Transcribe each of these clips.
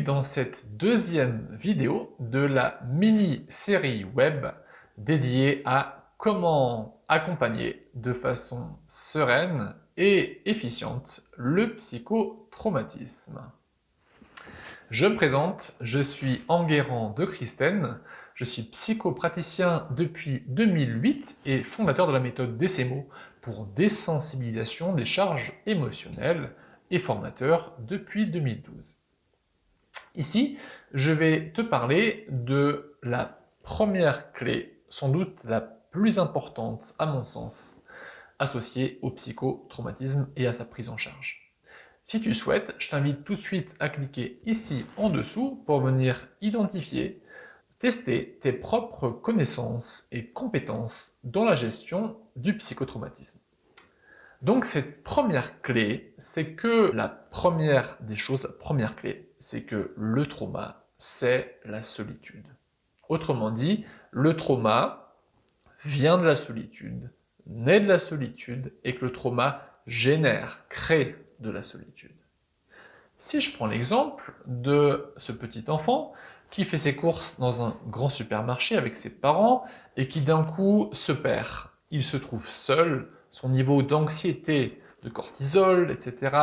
dans cette deuxième vidéo de la mini-série web dédiée à comment accompagner de façon sereine et efficiente le psychotraumatisme. Je me présente, je suis Enguerrand de Christène, je suis psychopraticien depuis 2008 et fondateur de la méthode DCEMO pour désensibilisation des charges émotionnelles et formateur depuis 2012. Ici, je vais te parler de la première clé, sans doute la plus importante à mon sens, associée au psychotraumatisme et à sa prise en charge. Si tu souhaites, je t'invite tout de suite à cliquer ici en dessous pour venir identifier, tester tes propres connaissances et compétences dans la gestion du psychotraumatisme. Donc cette première clé, c'est que la première des choses, la première clé, c'est que le trauma, c'est la solitude. Autrement dit, le trauma vient de la solitude, naît de la solitude, et que le trauma génère, crée de la solitude. Si je prends l'exemple de ce petit enfant qui fait ses courses dans un grand supermarché avec ses parents et qui d'un coup se perd, il se trouve seul, son niveau d'anxiété, de cortisol, etc.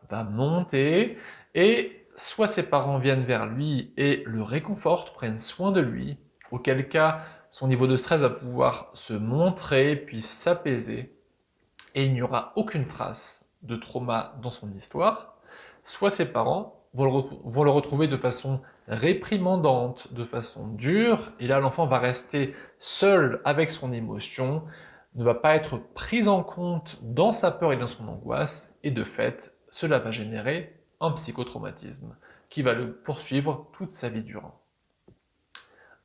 va monter et soit ses parents viennent vers lui et le réconfortent, prennent soin de lui, auquel cas son niveau de stress va pouvoir se montrer puis s'apaiser et il n'y aura aucune trace de trauma dans son histoire, soit ses parents vont le retrouver de façon réprimandante, de façon dure, et là l'enfant va rester seul avec son émotion, ne va pas être pris en compte dans sa peur et dans son angoisse, et de fait, cela va générer un psychotraumatisme qui va le poursuivre toute sa vie durant.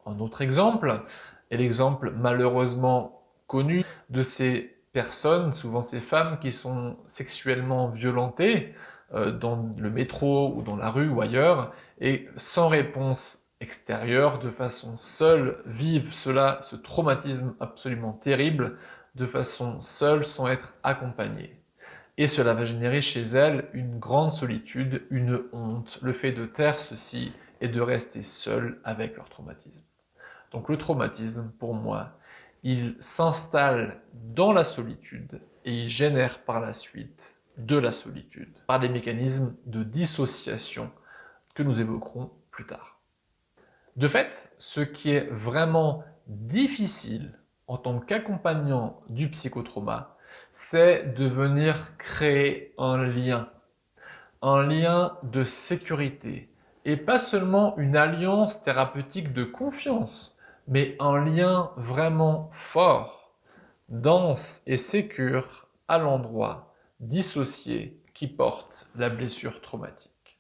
Un autre exemple, est l'exemple malheureusement connu de ces personnes, souvent ces femmes qui sont sexuellement violentées dans le métro ou dans la rue ou ailleurs, et sans réponse extérieure, de façon seule, vivent cela, ce traumatisme absolument terrible, de façon seule, sans être accompagnée. Et cela va générer chez elles une grande solitude, une honte, le fait de taire ceci et de rester seule avec leur traumatisme. Donc le traumatisme, pour moi, il s'installe dans la solitude et il génère par la suite de la solitude, par des mécanismes de dissociation que nous évoquerons plus tard. De fait, ce qui est vraiment difficile en tant qu'accompagnant du psychotrauma, c'est de venir créer un lien de sécurité, et pas seulement une alliance thérapeutique de confiance, mais un lien vraiment fort, dense et sécure à l'endroit dissocié qui porte la blessure traumatique.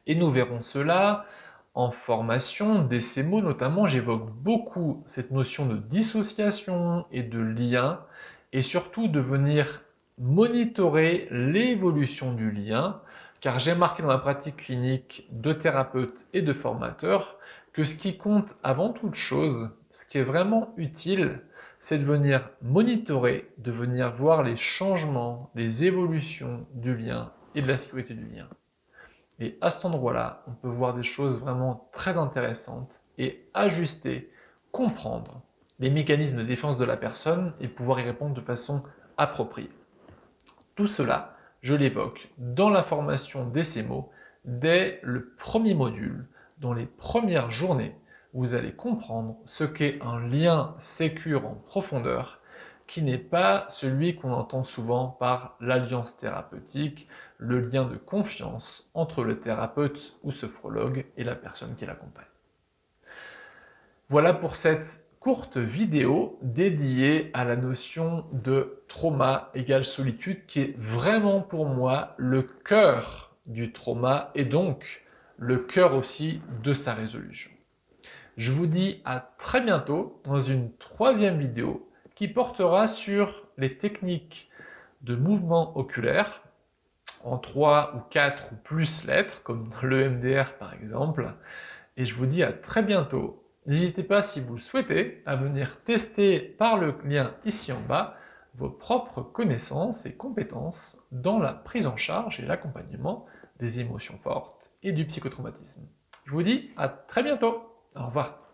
Et nous verrons cela en formation, DCEMO notamment, j'évoque beaucoup cette notion de dissociation et de lien, et surtout de venir monitorer l'évolution du lien, car j'ai remarqué dans ma pratique clinique de thérapeute et de formateur que ce qui compte avant toute chose, ce qui est vraiment utile, c'est de venir monitorer, de venir voir les changements, les évolutions du lien et de la sécurité du lien. Et à cet endroit-là, on peut voir des choses vraiment très intéressantes et ajuster, comprendre les mécanismes de défense de la personne et pouvoir y répondre de façon appropriée. Tout cela, je l'évoque dans la formation DCEMO dès le premier module, dans les premières journées, vous allez comprendre ce qu'est un lien sécure en profondeur qui n'est pas celui qu'on entend souvent par l'alliance thérapeutique, le lien de confiance entre le thérapeute ou sophrologue et la personne qui l'accompagne. Voilà pour cette courte vidéo dédiée à la notion de trauma égale solitude qui est vraiment pour moi le cœur du trauma et donc le cœur aussi de sa résolution. Je vous dis à très bientôt dans une troisième vidéo qui portera sur les techniques de mouvement oculaire en 3 ou 4 ou plus lettres, comme dans l'EMDR par exemple. Et je vous dis à très bientôt. N'hésitez pas, si vous le souhaitez, à venir tester par le lien ici en bas vos propres connaissances et compétences dans la prise en charge et l'accompagnement des émotions fortes et du psychotraumatisme. Je vous dis à très bientôt. Au revoir.